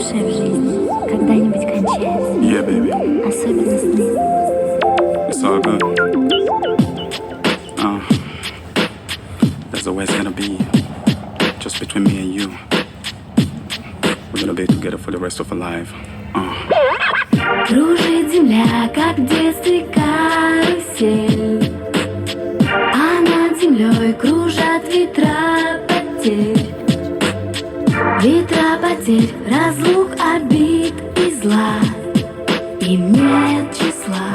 хорошее в жизни когда-нибудь кончается. Yeah, baby. Особенно сны. It's all good. There's always gonna be just between me and you. We're gonna be together for the rest of our life. Кружит земля, как в детстве карусель, а над землей кружат ветра потерь. Ветра потерь, разлук, обид и зла, им нет числа.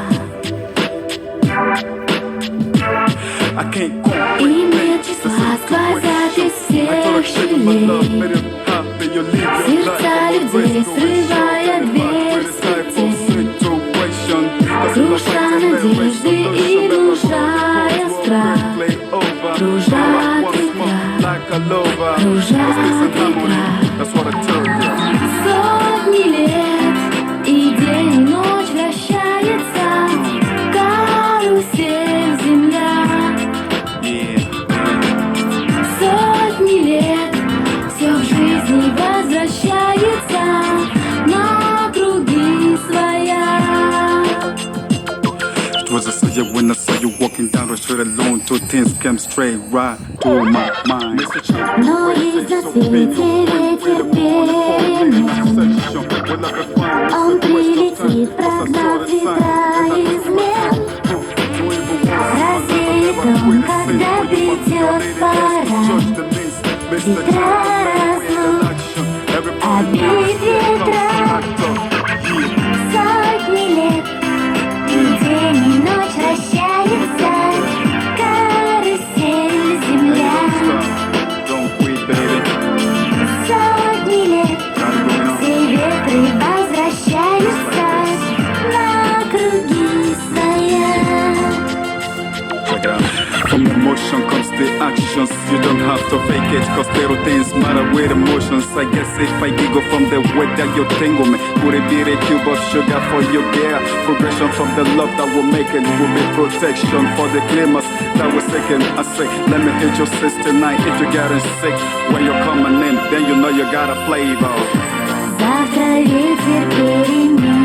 Им нет числа, сквозят из всех щелей сердца людей, срывая дверь сетей. Круша надежды и внушая страх. Кружат ветра, кружат ветра. Сотни лет и день и ночь вращается карусель земля. Сотни лет все в жизни возвращается на круги своя. It was a say when I saw you walking down the street alone. Two things came straight right to my mind. Но есть на свете ветер перемен. Он прилетит, прогнав ветра измен. Развеет он, когда придет пора. Ветра разлук, обид ветра. Сотни лет и день и ночь вращается карусель земля. Сотни лет все ветры возвращаются на круги своя. From emotion comes the actions. You don't have to fake it, cause little things matter with emotions. I guess if I giggle from the way that you tingle me, would it be the cube of sugar for your gear? Progression from the love that will make it will be protection for the glimmers that we're seeking. I say, let me hit your sis tonight if you're getting sick. When you're coming in, then you know you got a flavor. Завтра ветер перемен.